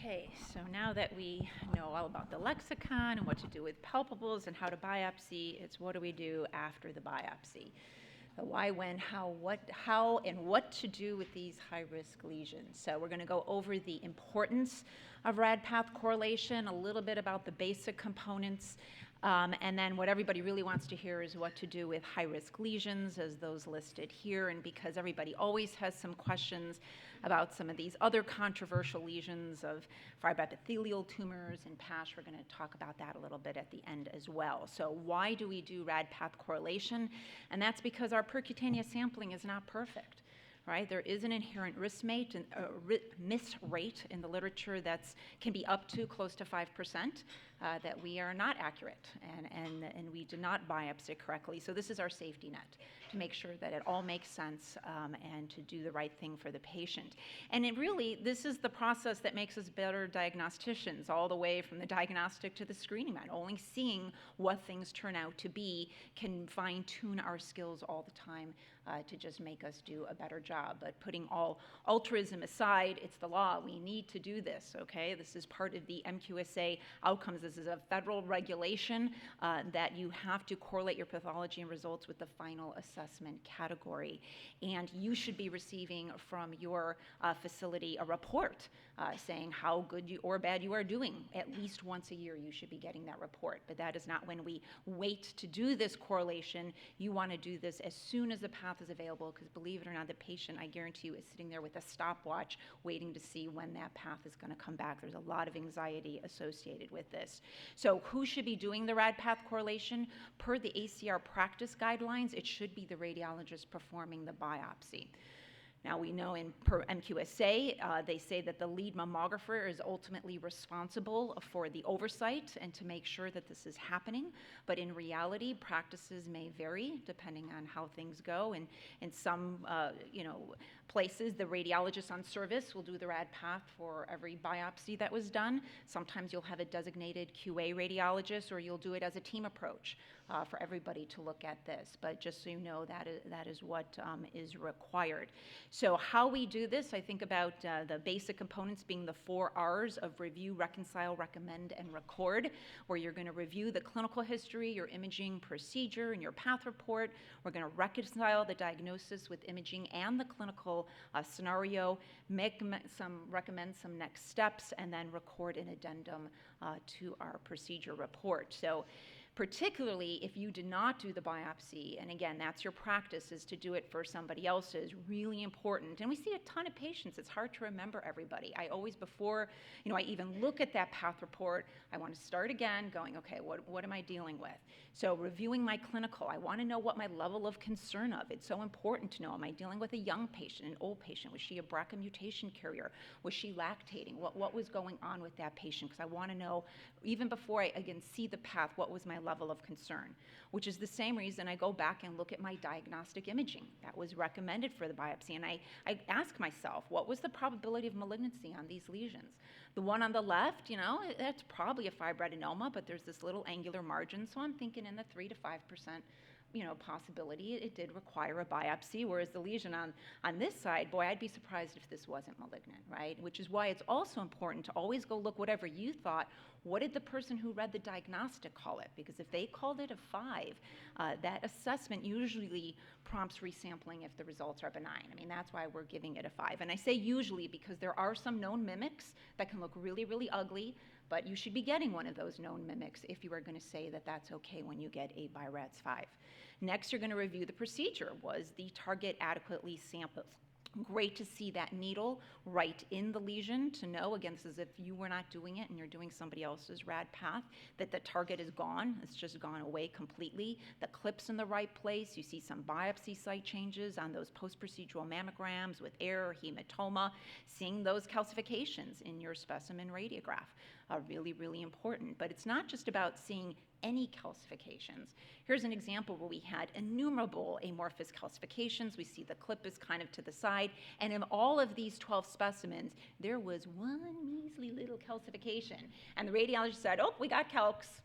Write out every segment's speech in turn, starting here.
Okay, so now that we know all about the lexicon and what to do with palpables and how to biopsy, it's what do we do after the biopsy? The why, when, how, and what to do with these high-risk lesions. So we're going to go over the importance of rad-path correlation, a little bit about the basic components, and then what everybody really wants to hear is what to do with high-risk lesions, as those listed here. And because everybody always has some questions about some of these other controversial lesions of fibroepithelial tumors and PASH, we're going to talk about that a little bit at the end as well. So why do we do rad-path correlation? And that's because our percutaneous sampling is not perfect. Right? There is an inherent miss rate in the literature that can be up to close to 5%, that we are not accurate and we do not biopsy correctly. So this is our safety net to make sure that it all makes sense and to do the right thing for the patient. And this is the process that makes us better diagnosticians, all the way from the diagnostic to the screening man. Only seeing what things turn out to be can fine-tune our skills all the time to just make us do a better job. But putting all altruism aside, it's the law. We need to do this, okay? This is part of the MQSA outcomes. This is a federal regulation that you have to correlate your pathology and results with the final assessment category. And you should be receiving from your facility a report saying how good or bad you are doing. At least once a year you should be getting that report. But that is not when we wait to do this correlation. You want to do this as soon as the path is available, because believe it or not, the patient, I guarantee you, is sitting there with a stopwatch waiting to see when that path is going to come back. There's a lot of anxiety associated with this. So who should be doing the rad-path correlation? Per the ACR practice guidelines, it should be the radiologist performing the biopsy. Now we know per MQSA, they say that the lead mammographer is ultimately responsible for the oversight and to make sure that this is happening. But in reality, practices may vary depending on how things go. And in some places, the radiologist on service will do the rad-path for every biopsy that was done. Sometimes you'll have a designated QA radiologist, or you'll do it as a team approach for everybody to look at this. But just so you know, that is what is required. So how we do this, I think about the basic components being the 4 R's of review, reconcile, recommend, and record, where you're going to review the clinical history, your imaging procedure, and your path report. We're going to reconcile the diagnosis with imaging and the clinical scenario, recommend some next steps, and then record an addendum to our procedure report. So particularly if you did not do the biopsy, and again, that's your practice, is to do it for somebody else, is really important. And we see a ton of patients. It's hard to remember everybody. I always, before I even look at that path report, I want to start again going, okay, what am I dealing with? So reviewing my clinical, I want to know what my level of concern of. It's so important to know, am I dealing with a young patient, an old patient? Was she a BRCA mutation carrier? Was she lactating? What was going on with that patient? Because I want to know, even before I, again, see the path, what was my level of concern, which is the same reason I go back and look at my diagnostic imaging that was recommended for the biopsy. And I ask myself, what was the probability of malignancy on these lesions? The one on the left, that's probably a fibroadenoma, but there's this little angular margin. So I'm thinking in the 3 to 5% possibility it did require a biopsy, whereas the lesion on this side, boy, I'd be surprised if this wasn't malignant, right? Which is why it's also important to always go look, whatever you thought, what did the person who read the diagnostic call it? Because if they called it a 5, that assessment usually prompts resampling if the results are benign. I mean, that's why we're giving it a 5. And I say usually because there are some known mimics that can look really, really ugly, but you should be getting one of those known mimics if you are going to say that that's okay when you get a BI-RADS 5. Next, you're going to review the procedure. Was the target adequately sampled? Great to see that needle right in the lesion to know, again, this is if you were not doing it and you're doing somebody else's rad path, that the target is gone. It's just gone away completely. The clip's in the right place. You see some biopsy site changes on those post-procedural mammograms with error, hematoma, seeing those calcifications in your specimen radiograph. Really, really important. But it's not just about seeing any calcifications. Here's an example where we had innumerable amorphous calcifications. We see the clip is kind of to the side, and in all of these 12 specimens, there was one measly little calcification. And the radiologist said, oh, we got Calcs.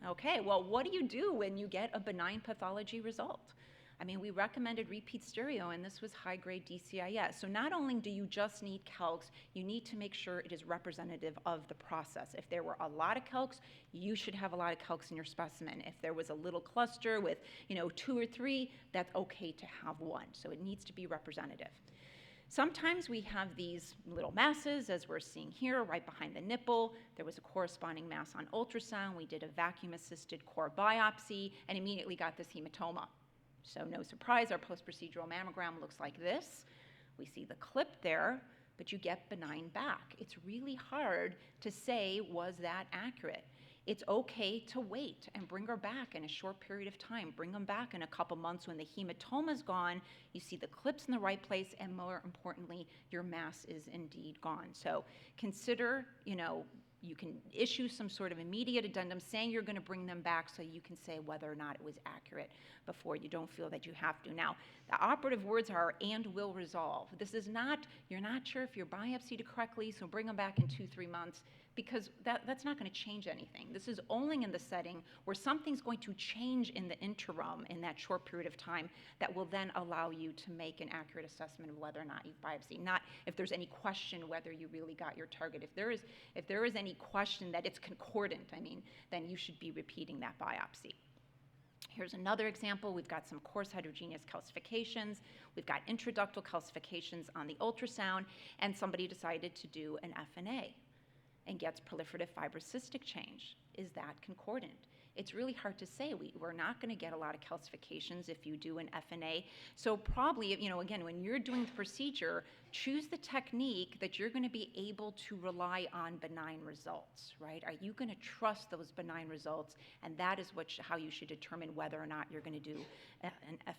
Okay, well, what do you do when you get a benign pathology result? I mean, we recommended repeat stereo, and this was high-grade DCIS. So not only do you just need calcs, you need to make sure it is representative of the process. If there were a lot of calcs, you should have a lot of calcs in your specimen. If there was a little cluster with, 2 or 3, that's okay to have 1. So it needs to be representative. Sometimes we have these little masses, as we're seeing here, right behind the nipple. There was a corresponding mass on ultrasound. We did a vacuum-assisted core biopsy and immediately got this hematoma. So no surprise, our post-procedural mammogram looks like this. We see the clip there, but you get benign back. It's really hard to say, was that accurate? It's okay to wait and bring her back in a short period of time. Bring them back in a couple months when the hematoma's gone, you see the clips in the right place, and more importantly, your mass is indeed gone. So consider, you can issue some sort of immediate addendum saying you're going to bring them back so you can say whether or not it was accurate before you don't feel that you have to. Now, the operative words are "and will resolve." This is not, you're not sure if you're biopsied correctly, so bring them back in 2-3 months, because that's not going to change anything. This is only in the setting where something's going to change in the interim in that short period of time that will then allow you to make an accurate assessment of whether or not you've biopsied, not if there's any question whether you really got your target. If there is any question that it's concordant, then you should be repeating that biopsy. Here's another example. We've got some coarse heterogeneous calcifications. We've got intraductal calcifications on the ultrasound, and somebody decided to do an FNA and gets proliferative fibrocystic change. Is that concordant? It's really hard to say. We're not going to get a lot of calcifications if you do an FNA. So probably, again, when you're doing the procedure, choose the technique that you're going to be able to rely on benign results, right? Are you going to trust those benign results? And that is how you should determine whether or not you're going to do an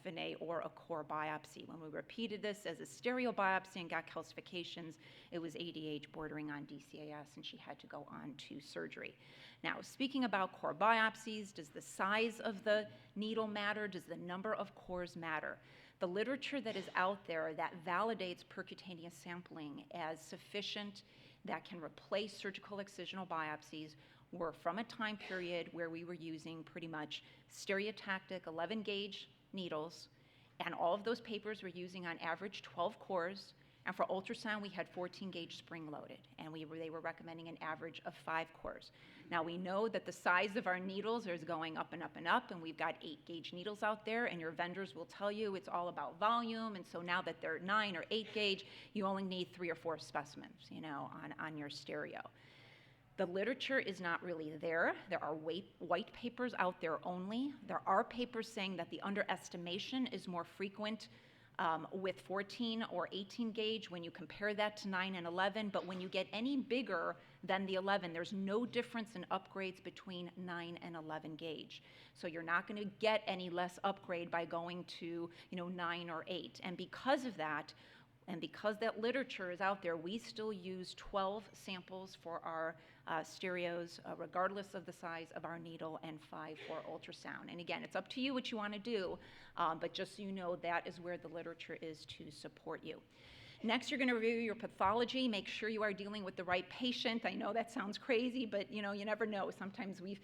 FNA or a core biopsy. When we repeated this as a stereo biopsy and got calcifications, it was ADH bordering on DCIS, and she had to go on to surgery. Now, speaking about core biopsies, does the size of the needle matter? Does the number of cores matter? The literature that is out there that validates percutaneous sampling as sufficient that can replace surgical excisional biopsies were from a time period where we were using pretty much stereotactic 11-gauge needles, and all of those papers were using on average 12 cores. And for ultrasound, we had 14-gauge spring-loaded, and they were recommending an average of 5 cores. Now, we know that the size of our needles is going up and up and up, and we've got 8-gauge needles out there, and your vendors will tell you it's all about volume, and so now that they're 9 or 8-gauge, you only need 3 or 4 specimens, on your stereo. The literature is not really there. There are white papers out there only. There are papers saying that the underestimation is more frequent with 14 or 18 gauge when you compare that to 9 and 11, but when you get any bigger than the 11, there's no difference in upgrades between 9 and 11 gauge. So you're not going to get any less upgrade by going to 9 or 8. And because of that, and because that literature is out there, we still use 12 samples for our stereos, regardless of the size of our needle, and 5 for ultrasound. And again, it's up to you what you want to do, but just so you know, that is where the literature is to support you. Next, you're going to review your pathology. Make sure you are dealing with the right patient. I know that sounds crazy, but you never know. Sometimes we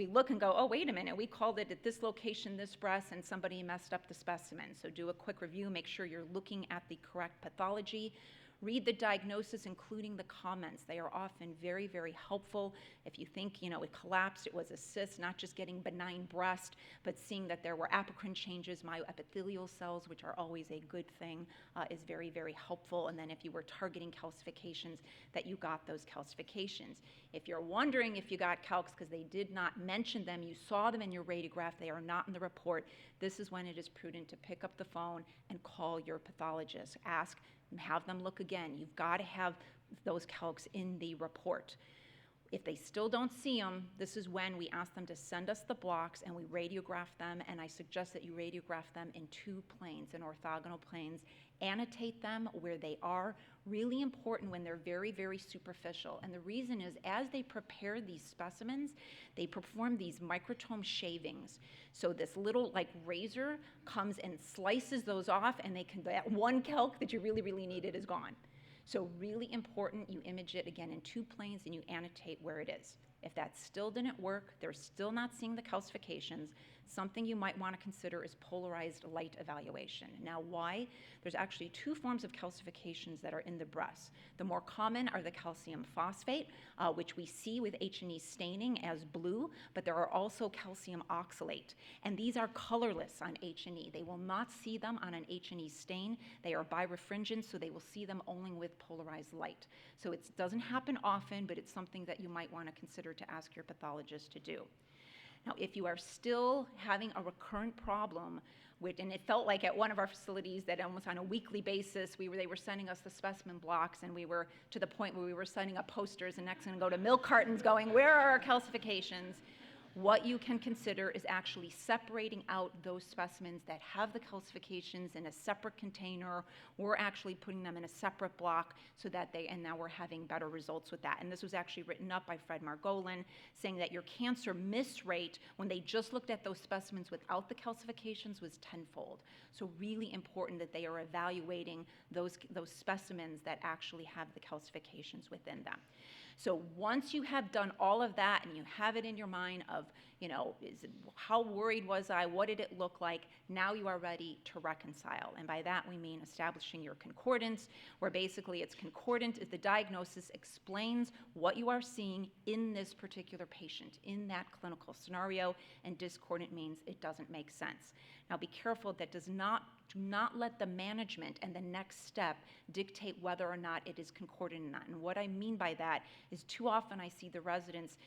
look and go, oh, wait a minute, we called it at this location, this breast, and somebody messed up the specimen. So do a quick review. Make sure you're looking at the correct pathology. Read the diagnosis, including the comments. They are often very, very helpful. If you think, it collapsed, it was a cyst, not just getting benign breast, but seeing that there were apocrine changes, myoepithelial cells, which are always a good thing, is very, very helpful. And then if you were targeting calcifications, that you got those calcifications. If you're wondering if you got calcs because they did not mention them, you saw them in your radiograph, they are not in the report, this is when it is prudent to pick up the phone and call your pathologist. Ask, have them look again. You've got to have those calcs in the report. If they still don't see them, this is when we ask them to send us the blocks and we radiograph them, and I suggest that you radiograph them in 2 planes, in orthogonal planes. Annotate them where they are. Really important when they're very, very superficial. And the reason is, as they prepare these specimens, they perform these microtome shavings. So this little razor comes and slices those off, and that one calc that you really, really needed is gone. So really important, you image it again in 2 planes and you annotate where it is. If that still didn't work, they're still not seeing the calcifications, something you might want to consider is polarized light evaluation. Now, why? There's actually two forms of calcifications that are in the breast. The more common are the calcium phosphate, which we see with H&E staining as blue, but there are also calcium oxalate. And these are colorless on H&E. They will not see them on an H&E stain. They are birefringent, so they will see them only with polarized light. So it doesn't happen often, but it's something that you might want to consider to ask your pathologist to do. Now, if you are still having a recurrent problem with, and it felt like at one of our facilities that almost on a weekly basis, they were sending us the specimen blocks, and we were to the point where we were sending up posters and next thing go to milk cartons going, where are our calcifications? What you can consider is actually separating out those specimens that have the calcifications in a separate container. We're actually putting them in a separate block so that and now we're having better results with that. And this was actually written up by Fred Margolin, saying that your cancer miss rate when they just looked at those specimens without the calcifications was tenfold. So really important that they are evaluating those specimens that actually have the calcifications within them. So once you have done all of that and you have it in your mind of, how worried was I? What did it look like? Now you are ready to reconcile. And by that we mean establishing your concordance, where basically it's concordant if the diagnosis explains what you are seeing in this particular patient, in that clinical scenario, and discordant means it doesn't make sense. Now be careful, do not let the management and the next step dictate whether or not it is concordant or not. And what I mean by that is too often I see the residents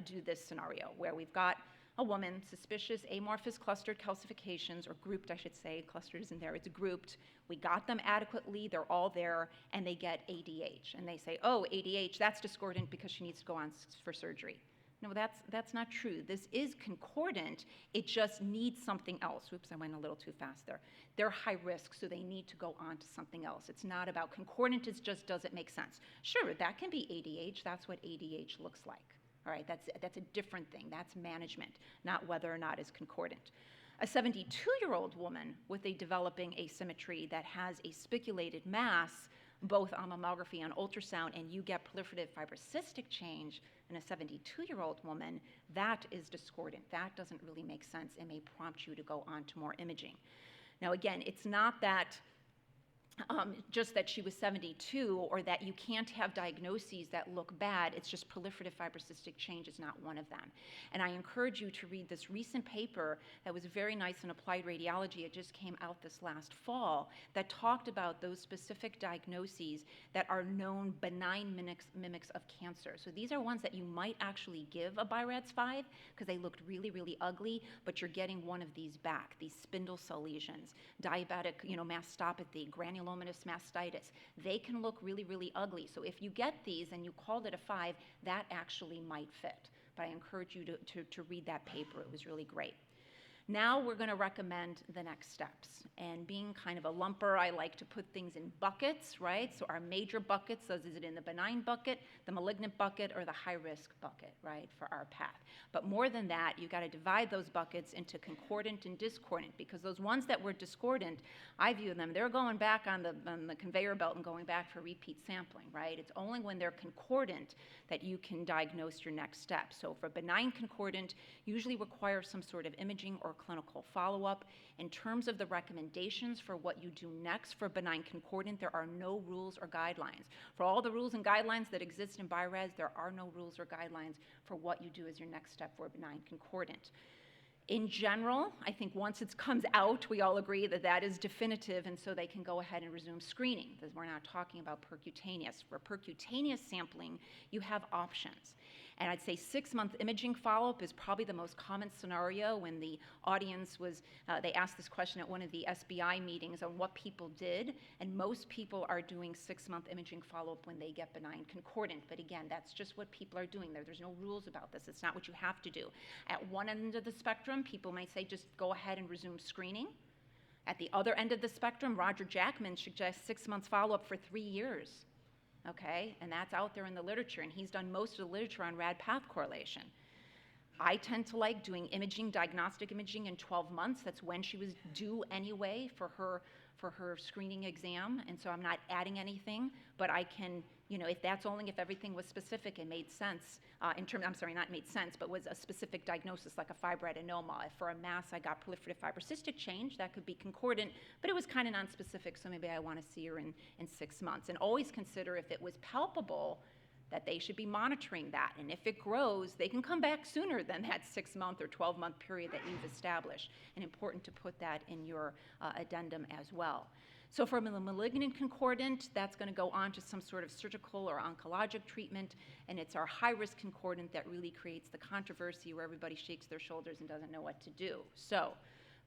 do this scenario where we've got a woman, suspicious amorphous clustered calcifications, or grouped I should say, clustered isn't there, it's grouped. We got them adequately, they're all there, and they get ADH. And they say, oh, ADH, that's discordant because she needs to go on for surgery. No, that's not true. This is concordant. It just needs something else. Oops, I went a little too fast there. They're high risk, so they need to go on to something else. It's not about concordant, it just doesn't make sense. Sure, that can be ADH. That's what ADH looks like. All right, that's a different thing. That's management, not whether or not it's concordant. A 72-year-old woman with a developing asymmetry that has a spiculated mass, both on mammography and ultrasound, and you get proliferative fibrocystic change in a 72-year-old woman, that is discordant. That doesn't really make sense and may prompt you to go on to more imaging. Now again, it's not that just that she was 72 or that you can't have diagnoses that look bad. It's just proliferative fibrocystic change is not one of them. And I encourage you to read this recent paper that was very nice in Applied Radiology. It just came out this last fall that talked about those specific diagnoses that are known benign mimics of cancer. So these are ones that you might actually give a BI-RADS5 because they looked really, really ugly, but you're getting one of these back, these spindle cell lesions, diabetic, mastopathy, granulomatous mastitis. They can look really, really ugly. So if you get these and you called it a 5, that actually might fit. But I encourage you to read that paper. It was really great. Now we're going to recommend the next steps. And being kind of a lumper, I like to put things in buckets, right? So our major buckets, is it in the benign bucket, the malignant bucket, or the high-risk bucket, right, for our path. But more than that, you've got to divide those buckets into concordant and discordant, because those ones that were discordant, I view them, they're going back on the conveyor belt and going back for repeat sampling, right? It's only when they're concordant that you can diagnose your next step. So for benign concordant, usually requires some sort of imaging or clinical follow-up. In terms of the recommendations for what you do next for benign concordant, there are no rules or guidelines. For all the rules and guidelines that exist in BI-RADS, there are no rules or guidelines for what you do as your next step for benign concordant. In general, I think once it comes out, we all agree that that is definitive, and so they can go ahead and resume screening, because we're not talking about percutaneous. For percutaneous sampling, you have options. And I'd say 6-month imaging follow-up is probably the most common scenario. When the audience was, they asked this question at one of the SBI meetings on what people did, and most people are doing 6-month imaging follow-up when they get benign concordant. But again, that's just what people are doing. There's no rules about this. It's not what you have to do. At one end of the spectrum, people might say just go ahead and resume screening. At the other end of the spectrum, Roger Jackman suggests 6 months follow-up for 3 years. Okay, and that's out there in the literature, and he's done most of the literature on rad path correlation. I tend to like doing imaging, diagnostic imaging in 12 months. That's when she was due anyway for her screening exam, and so I'm not adding anything, but I can if that's only if everything was specific and made sense, not made sense, but was a specific diagnosis like a fibroadenoma. If for a mass I got proliferative fibrocystic change, that could be concordant, but it was kind of nonspecific, so maybe I want to see her in 6 months. And always consider if it was palpable, that they should be monitoring that. And if it grows, they can come back sooner than that 6-month or 12-month period that you've established. And important to put that in your addendum as well. So for a malignant concordant, that's going to go on to some sort of surgical or oncologic treatment, and it's our high-risk concordant that really creates the controversy where everybody shakes their shoulders and doesn't know what to do. So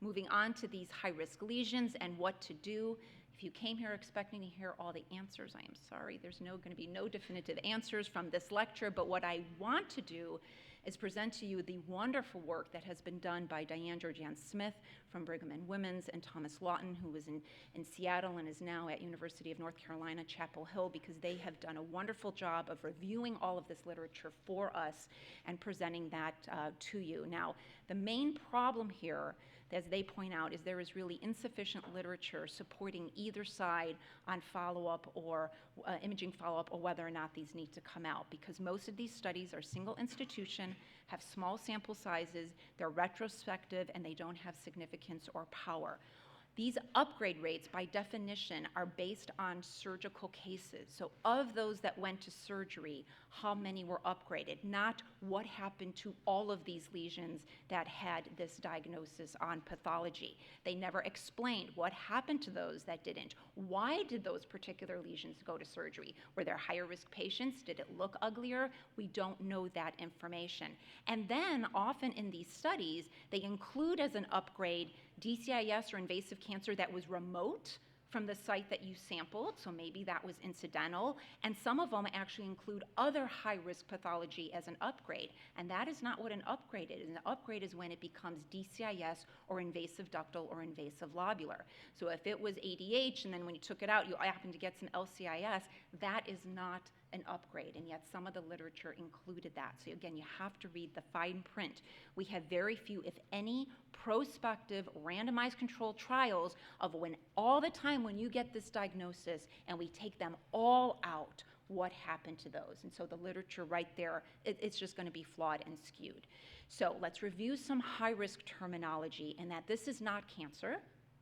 moving on to these high-risk lesions and what to do. If you came here expecting to hear all the answers, I am sorry, there's going to be no definitive answers from this lecture, but what I want to do is present to you the wonderful work that has been done by Diane Georgianne-Smith from Brigham and Women's, and Thomas Lawton, who was in Seattle and is now at University of North Carolina, Chapel Hill, because they have done a wonderful job of reviewing all of this literature for us and presenting that to you. Now, the main problem here, as they point out, is there is really insufficient literature supporting either side on follow-up or imaging follow-up, or whether or not these need to come out, because most of these studies are single institution, have small sample sizes, they're retrospective, and they don't have significance or power. These upgrade rates, by definition, are based on surgical cases. So of those that went to surgery, how many were upgraded, not what happened to all of these lesions that had this diagnosis on pathology. They never explained what happened to those that didn't. Why did those particular lesions go to surgery? Were there higher risk patients? Did it look uglier? We don't know that information. And then often in these studies, they include as an upgrade DCIS or invasive cancer that was remote from the site that you sampled, so maybe that was incidental, and some of them actually include other high-risk pathology as an upgrade, and that is not what an upgrade is. An upgrade is when it becomes DCIS or invasive ductal or invasive lobular. So if it was ADH and then when you took it out you happened to get some LCIS, that is not an upgrade, and yet some of the literature included that. So again, you have to read the fine print. We have very few, if any, prospective randomized controlled trials of when all the time when you get this diagnosis and we take them all out, what happened to those? And so the literature right there, it's just going to be flawed and skewed. So let's review some high-risk terminology, and that this is not cancer.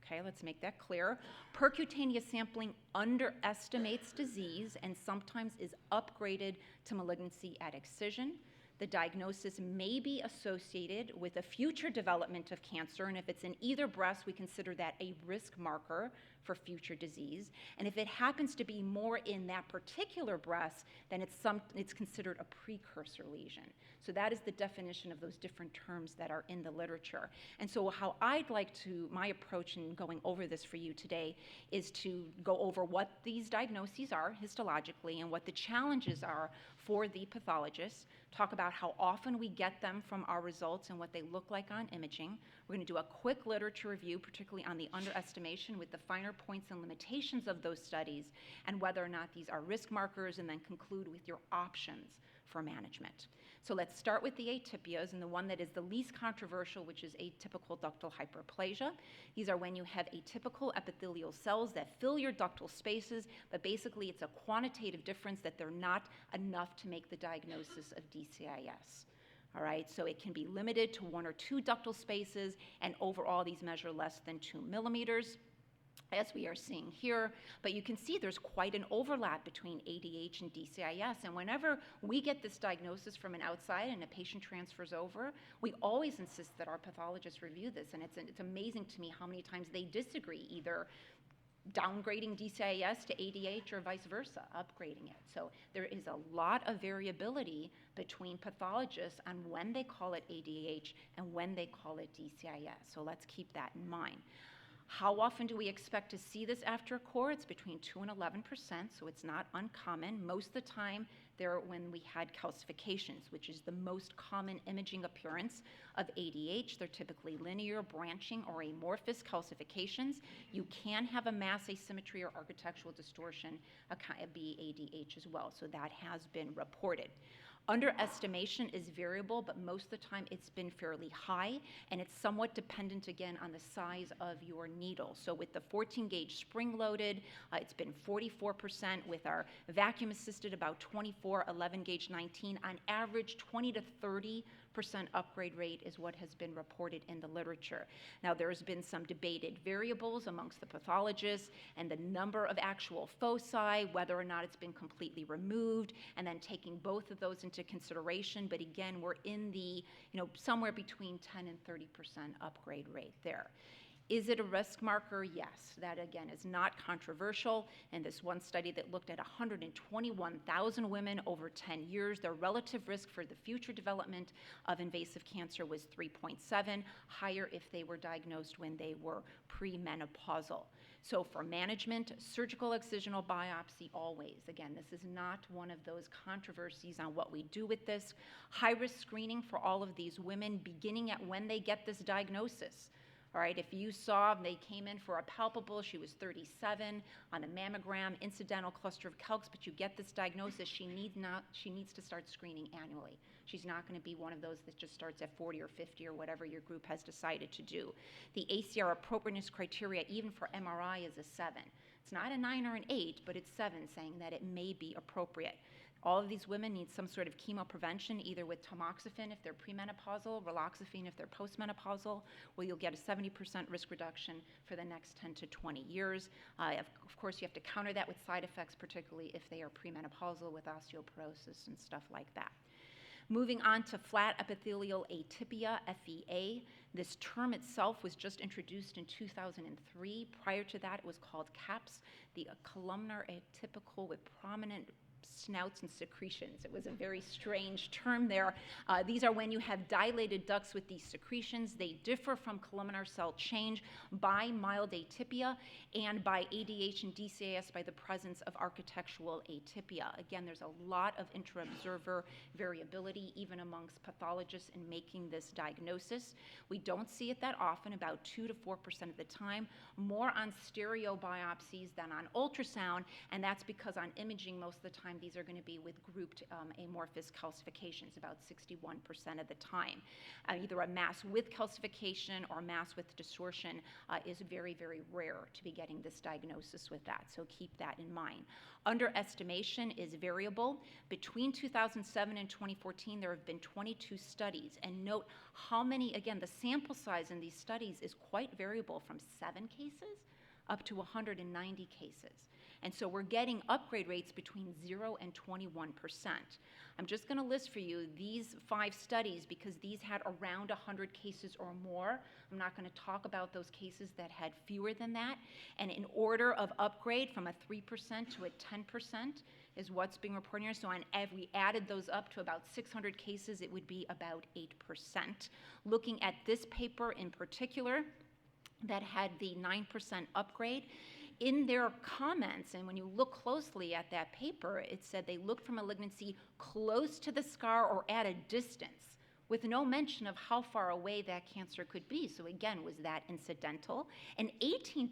Okay, let's make that clear. Percutaneous sampling underestimates disease and sometimes is upgraded to malignancy at excision. The diagnosis may be associated with a future development of cancer, and if it's in either breast, we consider that a risk marker for future disease. And if it happens to be more in that particular breast, then it's considered a precursor lesion. So that is the definition of those different terms that are in the literature. And so how I'd like to, my approach in going over this for you today is to go over what these diagnoses are histologically and what the challenges are for the pathologists, talk about how often we get them from our results and what they look like on imaging. We're going to do a quick literature review, particularly on the underestimation with the finer points and limitations of those studies and whether or not these are risk markers, and then conclude with your options for management. So let's start with the atypias, and the one that is the least controversial, which is atypical ductal hyperplasia. These are when you have atypical epithelial cells that fill your ductal spaces, but basically it's a quantitative difference that they're not enough to make the diagnosis of DCIS. All right, so it can be limited to 1 or 2 ductal spaces, and overall these measure less than 2 millimeters, as we are seeing here. But you can see there's quite an overlap between ADH and DCIS, and whenever we get this diagnosis from an outside and a patient transfers over, we always insist that our pathologists review this, and it's amazing to me how many times they disagree, either downgrading DCIS to ADH or vice versa, upgrading it. So there is a lot of variability between pathologists on when they call it ADH and when they call it DCIS. So let's keep that in mind. How often do we expect to see this after a core? It's between 2 and 11%, so it's not uncommon. Most of the time, they're when we had calcifications, which is the most common imaging appearance of ADH. They're typically linear, branching, or amorphous calcifications. You can have a mass asymmetry or architectural distortion be ADH as well, so that has been reported. Underestimation is variable, but most of the time it's been fairly high, and it's somewhat dependent, again, on the size of your needle. So with the 14-gauge spring-loaded, it's been 44%. With our vacuum-assisted, about 24, 11-gauge 19. On average, 20 to 30% upgrade rate is what has been reported in the literature. Now, there's been some debated variables amongst the pathologists and the number of actual foci, whether or not it's been completely removed, and then taking both of those into consideration. But again, we're in the, somewhere between 10 and 30% upgrade rate there. Is it a risk marker? Yes. That, again, is not controversial. In this one study that looked at 121,000 women over 10 years, their relative risk for the future development of invasive cancer was 3.7, higher if they were diagnosed when they were premenopausal. So for management, surgical excisional biopsy always. Again, this is not one of those controversies on what we do with this. High-risk screening for all of these women, beginning at when they get this diagnosis. All right, if you saw they came in for a palpable, she was 37, on a mammogram, incidental cluster of Calcs, but you get this diagnosis, she needs to start screening annually. She's not going to be one of those that just starts at 40 or 50 or whatever your group has decided to do. The ACR appropriateness criteria, even for MRI, is a 7. It's not a 9 or an 8, but it's 7, saying that it may be appropriate. All of these women need some sort of chemoprevention, either with tamoxifen if they're premenopausal, raloxifene if they're postmenopausal, where you'll get a 70% risk reduction for the next 10 to 20 years. Of course, you have to counter that with side effects, particularly if they are premenopausal with osteoporosis and stuff like that. Moving on to flat epithelial atypia, FEA. This term itself was just introduced in 2003. Prior to that, it was called CAPS, the columnar atypical with prominent snouts and secretions. It was a very strange term there. These are when you have dilated ducts with these secretions. They differ from columnar cell change by mild atypia and by ADH and DCAS by the presence of architectural atypia. Again, there's a lot of intra-observer variability even amongst pathologists in making this diagnosis. We don't see it that often, about 2 to 4% of the time, more on stereo biopsies than on ultrasound, and that's because on imaging most of the time these are going to be with grouped amorphous calcifications, about 61% of the time. Either a mass with calcification or mass with distortion is very, very rare to be getting this diagnosis with that, so keep that in mind. Underestimation is variable. Between 2007 and 2014, there have been 22 studies, and note how many, again, the sample size in these studies is quite variable, from 7 cases up to 190 cases. And so we're getting upgrade rates between 0 and 21%. I'm just going to list for you these 5 studies because these had around 100 cases or more. I'm not going to talk about those cases that had fewer than that. And in order of upgrade from a 3% to a 10% is what's being reported here. So if we added those up to about 600 cases, it would be about 8%. Looking at this paper in particular that had the 9% upgrade, in their comments, and when you look closely at that paper, it said they looked for malignancy close to the scar or at a distance, with no mention of how far away that cancer could be. So again, was that incidental? And 18%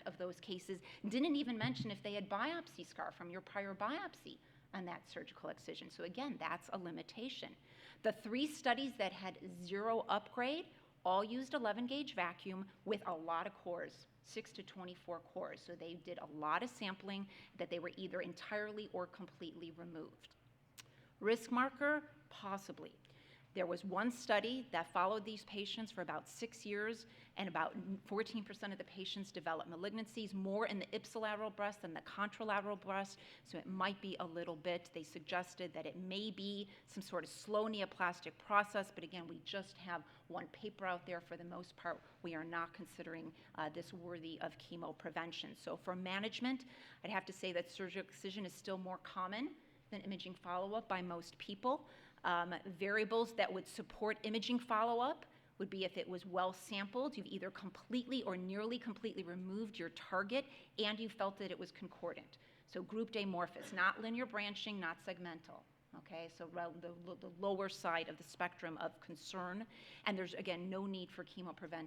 of those cases didn't even mention if they had biopsy scar from your prior biopsy on that surgical excision. So again, that's a limitation. The 3 studies that had 0 upgrade all used 11-gauge vacuum with a lot of cores, 6 to 24 cores. So they did a lot of sampling that they were either entirely or completely removed. Risk marker, possibly. There was one study that followed these patients for about 6 years, and about 14% of the patients developed malignancies, more in the ipsilateral breast than the contralateral breast, so it might be a little bit. They suggested that it may be some sort of slow neoplastic process, but again, we just have one paper out there. For the most part, we are not considering this worthy of chemo prevention. So for management, I'd have to say that surgical excision is still more common than imaging follow-up by most people. Variables that would support imaging follow-up would be if it was well sampled, you've either completely or nearly completely removed your target, and you felt that it was concordant. So grouped amorphous, not linear branching, not segmental. Okay, so the lower side of the spectrum of concern, and there's, again, no need for chemoprevention